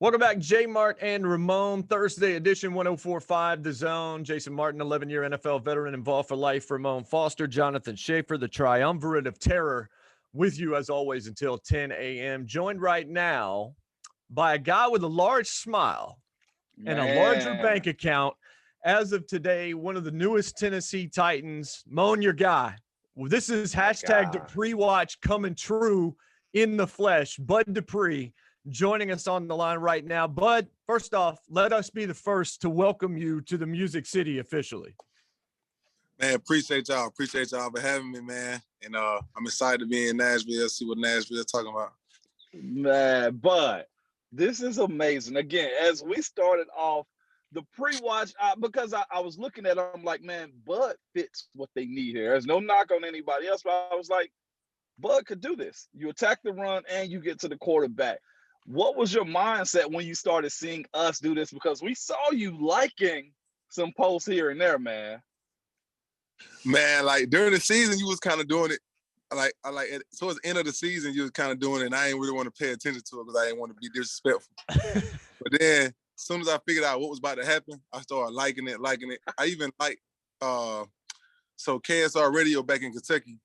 Welcome back, J-Mart and Ramon, Thursday edition, 104.5 The Zone. Jason Martin, 11-year NFL veteran, involved for life. Ramon Foster, Jonathan Schaefer, the triumvirate of terror, with you as always until 10 a.m. Joined right now by a guy with a large smile and a larger bank account. As of today, one of the newest Tennessee Titans, Moan your guy. Well, this is hashtag Dupree Watch coming true in the flesh. Bud Dupree joining us on the line right now. Bud, first off, let us be the first to welcome you to the Music City officially. Man, appreciate y'all. Appreciate y'all for having me, man. And I'm excited to be in Nashville, see what Nashville is talking about. Man, Bud, this is amazing. Again, as we started off the pre-watch, because I was looking at them like, man, Bud fits what they need here. There's no knock on anybody else, but I was like, Bud could do this. You attack the run and you get to the quarterback. What was your mindset when you started seeing us do this? Because we saw you liking some posts here and there, man. Man, like during the season, you was kind of doing it. Towards the end of the season, you was kind of doing it, and I didn't really want to pay attention to it because I didn't want to be disrespectful. But then, as soon as I figured out what was about to happen, I started liking it. I even so KSR Radio back in Kentucky.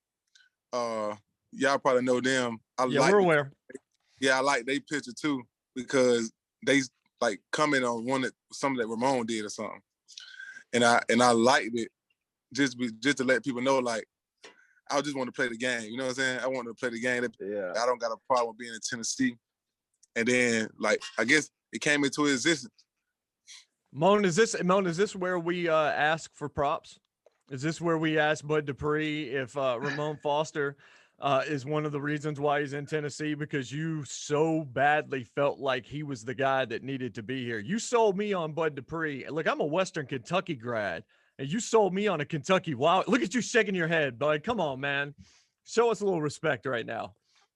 Y'all probably know them. We're aware. Yeah, I like they picture too because they like comment on something that Ramon did or something, and I liked it just to let people know like I just want to play the game. You know what I'm saying? I want to play the game. Yeah. I don't got a problem with being in Tennessee, and then like I guess it came into existence. Moan, is this where we ask for props? Is this where we ask Bud Dupree if Ramon Foster is one of the reasons why he's in Tennessee? Because you so badly felt like he was the guy that needed to be here. You sold me on Bud Dupree. Look, I'm a Western Kentucky grad, and you sold me on a Kentucky Wild. Look at you shaking your head, Bud. Come on, man. Show us a little respect right now.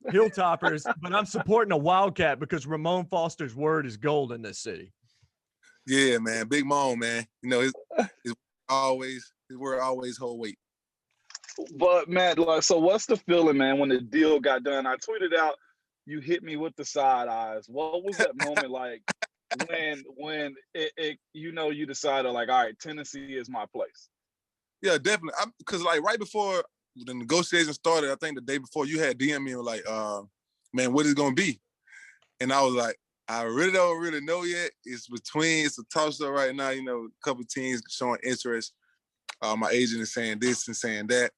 Hilltoppers, but I'm supporting a Wildcat because Ramon Foster's word is gold in this city. Yeah, man. Big Moan, man. You know, his word always hold weight. But man, like, so what's the feeling, man, when the deal got done? I tweeted out, you hit me with the side eyes. What was that moment like when it you decided like, all right, Tennessee is my place? Yeah, definitely. Because like right before the negotiation started, I think the day before you had DM me like, man, what is it gonna be? And I was like, I really don't really know yet. It's a toss-up right now. You know, a couple of teams showing interest. My agent is saying this and saying that.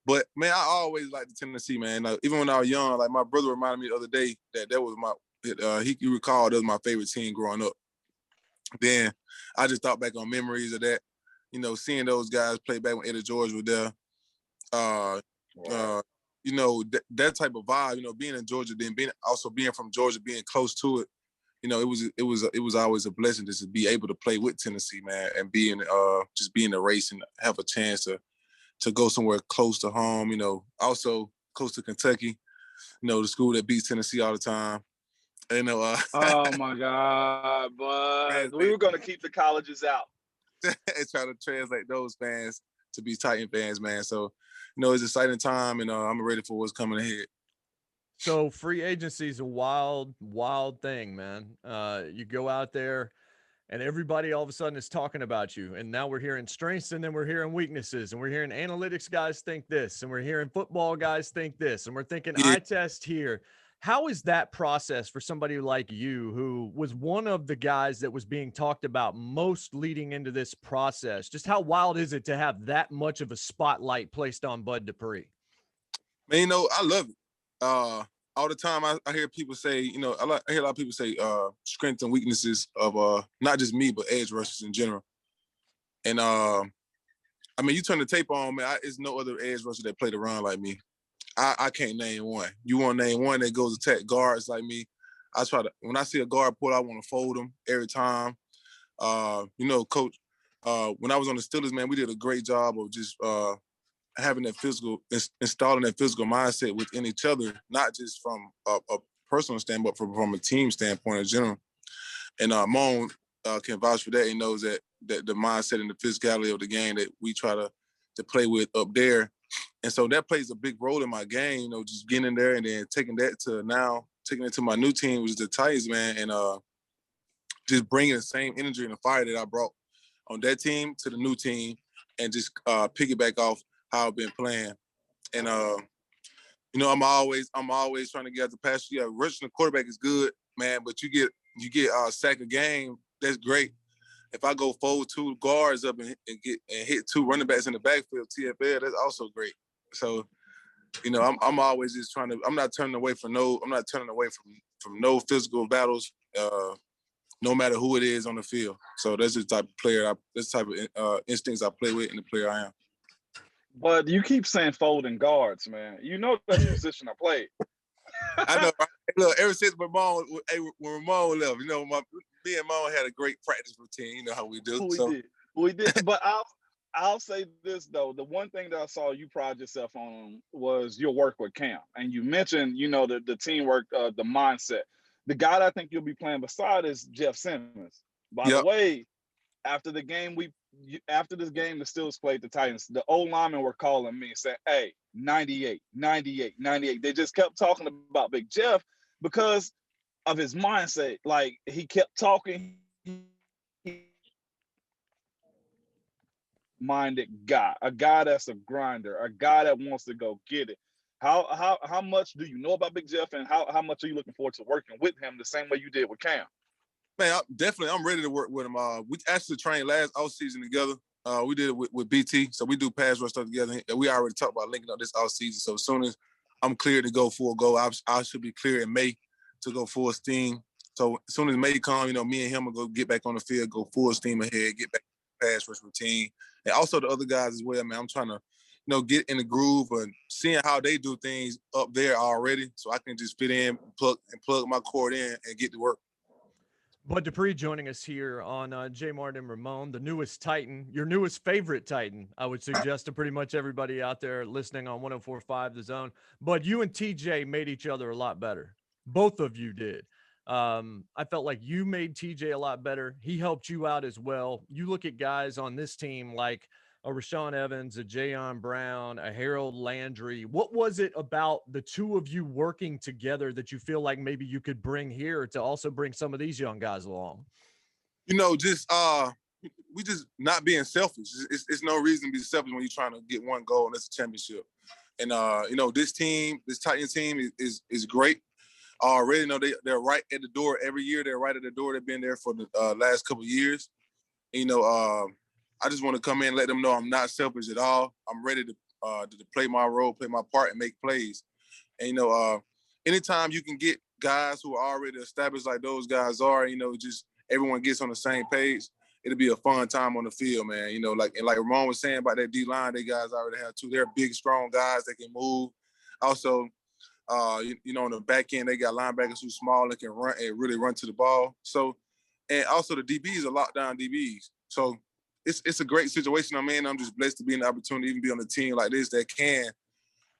But, man, I always liked Tennessee, man. Even when I was young, like my brother reminded me the other day that was he recalled that was my favorite team growing up. Then I just thought back on memories of that, you know, seeing those guys play back when Eddie George was there. You know, that type of vibe, you know, being in Georgia, then being from Georgia, being close to it, you know, it was always a blessing just to be able to play with Tennessee, man, and be in the race and have a chance to go somewhere close to home, you know, also close to Kentucky, you know, the school that beats Tennessee all the time. You know, oh my God, but we were gonna keep the colleges out. And try to translate those fans to be Titan fans, man. So, you know, it's an exciting time, and I'm ready for what's coming ahead. So free agency is a wild, wild thing, man. You go out there and everybody all of a sudden is talking about you. And now we're hearing strengths and then we're hearing weaknesses, and we're hearing analytics guys think this, and we're hearing football guys think this, and we're thinking eye test here. How is that process for somebody like you, who was one of the guys that was being talked about most leading into this process? Just how wild is it to have that much of a spotlight placed on Bud Dupree? Man, you know, I love it. All the time I hear people say, you know, I hear a lot of people say strengths and weaknesses of not just me, but edge rushers in general. And I mean, you turn the tape on, man, there's no other edge rusher that played around like me. I can't name one. You want to name one that goes attack guards like me? When I see a guard pull, I want to fold them every time. You know, Coach, when I was on the Steelers, man, we did a great job of just having that installing that physical mindset within each other, not just from a personal standpoint, but from a team standpoint in general. And Moan can vouch for that. He knows that the mindset and the physicality of the game that we try to play with up there. And so that plays a big role in my game, you know, just getting in there and then taking it to my new team, which is the Titans, man. And just bringing the same energy and the fire that I brought on that team to the new team, and just piggyback off how I've been playing. And you know, I'm always trying to get out the pasture. Yeah, rushing the quarterback is good, man, but you get a sack a game, that's great. If I go fold 2 guards up and hit 2 running backs in the backfield, TFL, that's also great. So, you know, I'm always just trying to. I'm not turning away from no physical battles, no matter who it is on the field. So that's the type of player, this type of instincts I play with, and the player I am. But you keep saying folding guards, man. You know that's the position I played. I know. Right? Look, ever since when Ramon left, you know, me and Ramon had a great practice routine. You know how we do. We did. But I'll say this though: the one thing that I saw you pride yourself on was your work with Cam, and you mentioned, you know, the teamwork, the mindset. The guy that I think you'll be playing beside is Jeff Simmons. By the way, after this game, the Steelers played the Titans. The old linemen were calling me and saying, "Hey, 98, 98, 98." They just kept talking about Big Jeff because of his mindset. Like, he kept talking. Minded guy, a guy that's a grinder, a guy that wants to go get it. How much do you know about Big Jeff, and how much are you looking forward to working with him the same way you did with Cam? Man, I'm ready to work with him. We actually trained last offseason together. We did it with BT, so we do pass rush stuff together. We already talked about linking up this offseason. So as soon as I'm clear to go full go, I should be clear in May to go full steam. So as soon as May comes, you know, me and him will go get back on the field, go full steam ahead, get back to the pass rush routine. And also the other guys as well, man. I'm trying to, you know, get in the groove and seeing how they do things up there already, so I can just fit in, plug my cord in, and get to work. Bud Dupree joining us here on J-Mart and Ramon, the newest Titan, your newest favorite Titan, I would suggest to pretty much everybody out there listening on 104.5 The Zone. But you and TJ made each other a lot better. Both of you did. I felt like you made TJ a lot better. He helped you out as well. You look at guys on this team like a Rashawn Evans, a Jayon Brown, a Harold Landry. What was it about the two of you working together that you feel like maybe you could bring here to also bring some of these young guys along? You know, just we just not being selfish. It's no reason to be selfish when you're trying to get one goal, and it's a championship. And you know, this Titans team is great. Already know they're right at the door every year. They're right at the door. They've been there for the last couple of years. And, you know, I just want to come in and let them know I'm not selfish at all. I'm ready to play my role, play my part, and make plays. And, you know, anytime you can get guys who are already established like those guys are, you know, just everyone gets on the same page, it'll be a fun time on the field, man. You know, like Ramon was saying about that D-line, they guys already have too. They're big, strong guys that can move. Also, you know, on the back end, they got linebackers who's small and can run and really run to the ball. So, and also the DBs are lockdown DBs. So it's a great situation I'm in. I'm just blessed to be in the opportunity to even be on a team like this that can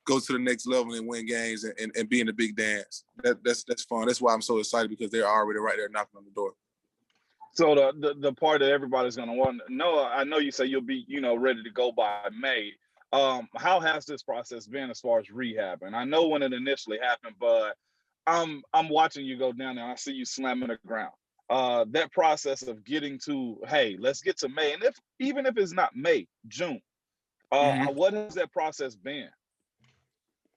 go to the next level and win games and be in the big dance. That's fun. That's why I'm so excited, because they're already right there knocking on the door. So the part that everybody's going to want to know, I know you say you'll be, you know, ready to go by May. How has this process been as far as rehab? And I know when it initially happened, but I'm watching you go down there. I see you slamming the ground. That process of getting to, hey, let's get to May, and even if it's not May, June, what has that process been?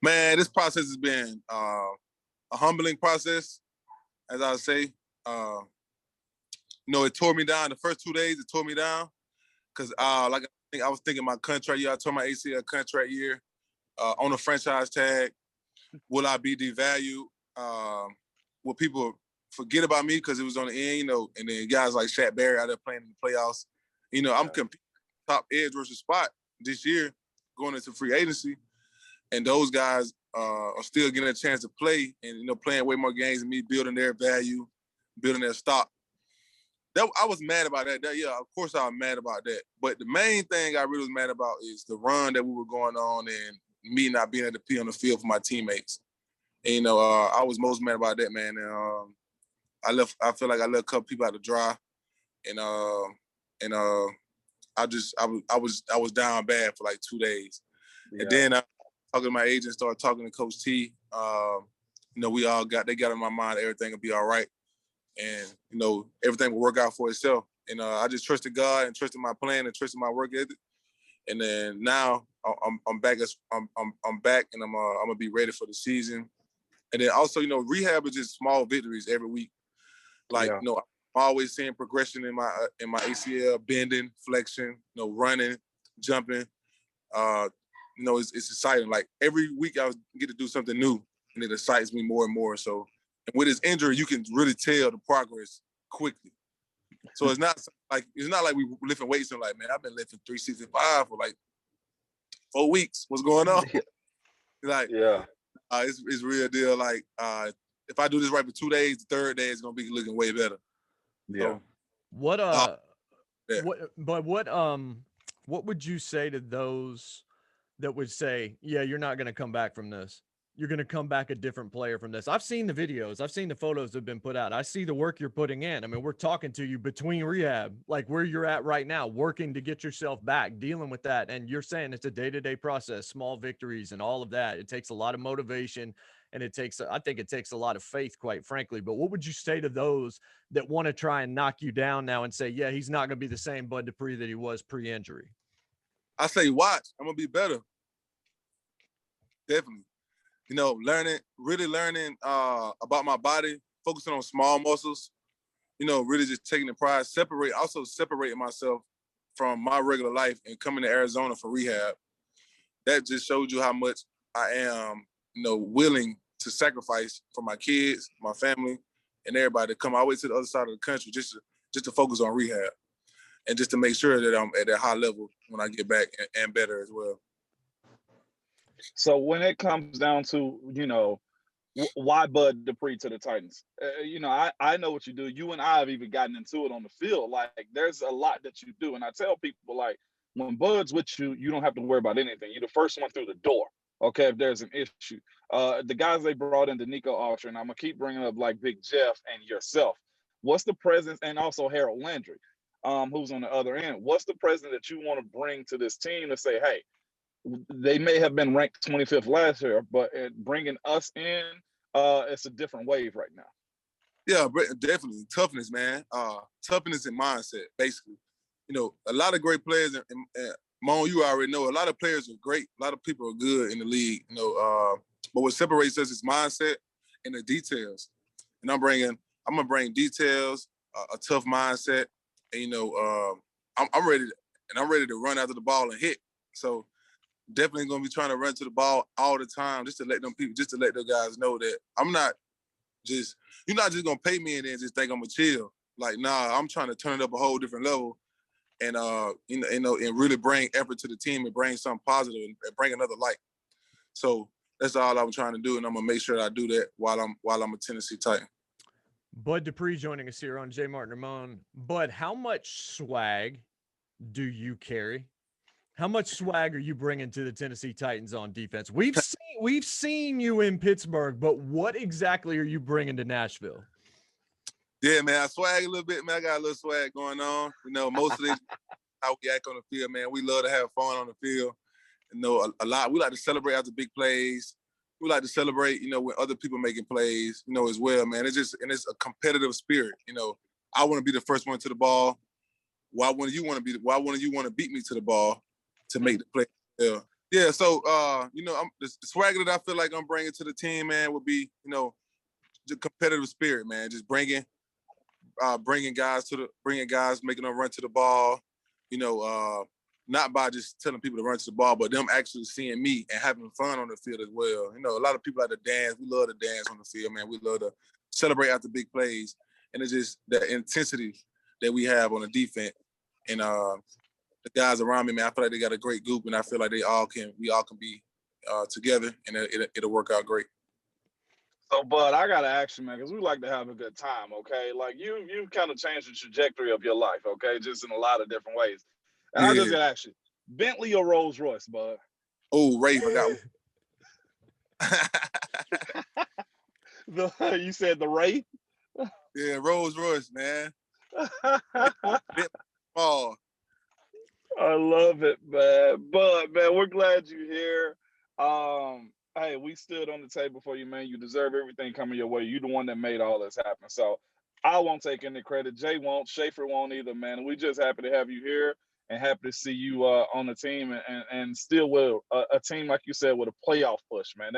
Man, this process has been a humbling process, as I say. You know, it tore me down. The first 2 days, it tore me down, because like I was thinking my contract year. I tore my ACL contract year on a franchise tag. Will I be devalued? Will people forget about me because it was on the end? You know, and then guys like Shaq Barry out there playing in the playoffs. You know, I'm competing top edge versus spot this year, going into free agency, and those guys are still getting a chance to play and, you know, playing way more games than me, building their value, building their stock. I was mad about that. Yeah, of course I was mad about that. But the main thing I really was mad about is the run that we were going on and me not being able to be on the field for my teammates. And, you know, I was most mad about that, man. And I feel like I left a couple people out to dry. And I was down bad for like 2 days. Yeah. And then I talking to my agent, started talking to Coach T. You know, they got in my mind everything will be all right. and everything will work out for itself. And I just trusted God and trusted my plan and trusted my work ethic. And then now I'm back. I'm back, and I'm gonna be ready for the season. And then also, rehab is just small victories every week. Like, I'm always seeing progression in my ACL, bending, flexion, running, jumping. It's exciting. Like every week I get to do something new, and it excites me more and more. So, and with his injury, you can really tell the progress quickly. So it's not like we lifting weights and like, man, I've been lifting 365 for like 4 weeks. What's going on? Like, it's real deal. Like, if I do this right for 2 days, the third day is gonna be looking way better. Yeah. So, what would you say to those that would say, yeah, you're not going to come back from this? You're going to come back a different player from this. I've seen the videos. I've seen the photos that have been put out. I see the work you're putting in. I mean, we're talking to you between rehab, like where you're at right now, working to get yourself back, dealing with that. And you're saying it's a day-to-day process, small victories and all of that. It takes a lot of motivation, and I think it takes a lot of faith, quite frankly. But what would you say to those that want to try and knock you down now and say, yeah, he's not going to be the same Bud Dupree that he was pre-injury? I say, watch. I'm going to be better. Definitely. Really learning about my body, focusing on small muscles, really just taking the pride, separating myself from my regular life and coming to Arizona for rehab. That just showed you how much I am, willing to sacrifice for my kids, my family, and everybody to come all the way to the other side of the country just to focus on rehab and just to make sure that I'm at that high level when I get back and better as well. So when it comes down to, why Bud Dupree to the Titans? I know what you do. You and I have even gotten into it on the field. Like, there's a lot that you do. And I tell people, like, when Bud's with you, you don't have to worry about anything. You're the first one through the door, okay, if there's an issue. The guys they brought in, Nico Archer, and I'm going to keep bringing up, like, Big Jeff and yourself. What's the presence, and also Harold Landry, who's on the other end. What's the presence that you want to bring to this team to say, hey, they may have been ranked 25th last year, but bringing us in, it's a different wave right now. Yeah, definitely. Toughness, man. Toughness and mindset, basically. A lot of great players, and Mon, you already know, a lot of players are great. A lot of people are good in the league, but what separates us is mindset and the details. And I'm going to bring details, a tough mindset, and, I'm ready, and I'm ready to run after the ball and hit. So, definitely gonna be trying to run to the ball all the time, just to let the guys know that you're not just gonna pay me and then just think I'm gonna chill. Like, nah, I'm trying to turn it up a whole different level, and and really bring effort to the team and bring something positive and bring another light. So that's all I'm trying to do, and I'm gonna make sure that I do that while I'm a Tennessee Titan. Bud Dupree joining us here on J-Mart and Ramon. Bud, how much swag do you carry? How much swag are you bringing to the Tennessee Titans on defense? We've seen you in Pittsburgh, but what exactly are you bringing to Nashville? Yeah, man, I swag a little bit, man. I got a little swag going on. Most of this how we act on the field, man. We love to have fun on the field. A lot. We like to celebrate after big plays. We like to celebrate, when other people making plays, as well, man. It's a competitive spirit. I want to be the first one to the ball. Why wouldn't you want to beat me to the ball to make the play? Yeah. So, the swagger that I feel like I'm bringing to the team, man, would be, the competitive spirit, man. Just bringing guys, making them run to the ball. Not by just telling people to run to the ball, but them actually seeing me and having fun on the field as well. A lot of people like to dance. We love to dance on the field, man. We love to celebrate after big plays, and it's just the intensity that we have on the defense. And the guys around me, man, I feel like they got a great group, and I feel like we all can be together, and it'll work out great. So, Bud, I gotta ask you, man, because we like to have a good time, okay? Like, you kind of changed the trajectory of your life, okay, just in a lot of different ways. And I just gotta ask you, Bentley or Rolls Royce, Bud? Oh, Rafe, I got one. You said the Wraith? Yeah, Rolls Royce, man. Oh, I love it, man. Bud, man, we're glad you're here. Hey, we stood on the table for you, man. You deserve everything coming your way. You're the one that made all this happen. So I won't take any credit. Jay won't. Schaefer won't either, man. We just happy to have you here and happy to see you on the team and still with a team, like you said, with a playoff push, man.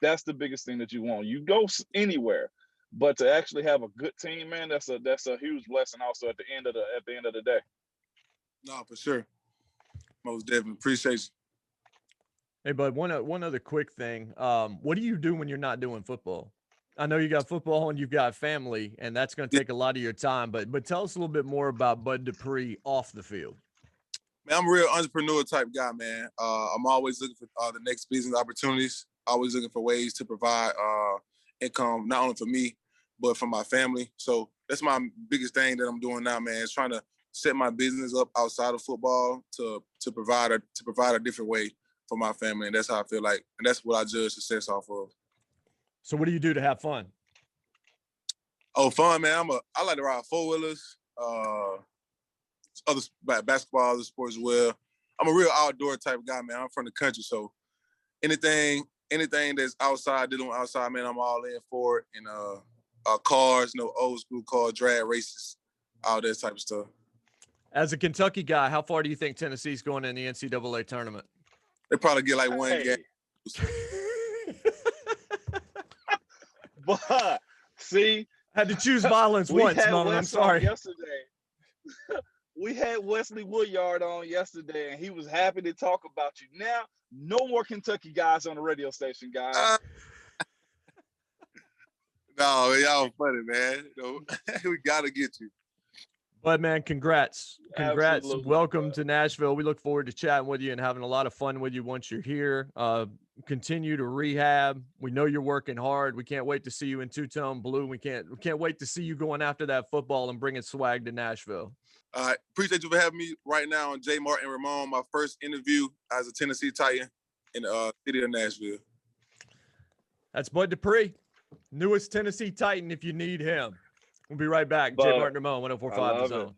That's the biggest thing that you want. You go anywhere, but to actually have a good team, man, that's a huge blessing. Also at the end of the day. No, for sure. Most definitely. Appreciate you. Hey, bud, one other quick thing. What do you do when you're not doing football? I know you got football and you've got family, and that's going to take a lot of your time. But tell us a little bit more about Bud Dupree off the field. Man, I'm a real entrepreneur type guy, man. I'm always looking for the next business opportunities. Always looking for ways to provide income, not only for me, but for my family. So that's my biggest thing that I'm doing now, man. Is trying to set my business up outside of football to provide a different way for my family, and that's how I feel like, and that's what I judge success off of. So what do you do to have fun? Oh, fun, man. I like to ride 4-wheelers, other basketball, other sports as well. I'm a real outdoor type guy, man. I'm from the country, so anything that's outside, dealing with outside, man, I'm all in for it. And cars, old school car drag races, all that type of stuff. As a Kentucky guy, how far do you think Tennessee's going in the NCAA tournament? They probably get like one game. But see, had to choose violence once, Mom. I'm sorry. Yesterday, we had Wesley Woodyard on yesterday, and he was happy to talk about you. Now, no more Kentucky guys on the radio station, guys. No, y'all funny, man. We gotta get you. But man, congrats. Absolutely, Welcome to Nashville. We look forward to chatting with you and having a lot of fun with you once you're here. Continue to rehab. We know you're working hard. We can't wait to see you in two-tone blue. We can't wait to see you going after that football and bringing swag to Nashville. All right. Appreciate you for having me right now on J-Mart and Ramon, my first interview as a Tennessee Titan in the city of Nashville. That's Bud Dupree, newest Tennessee Titan if you need him. We'll be right back. J-Mart and Ramon, 104.5 The Zone.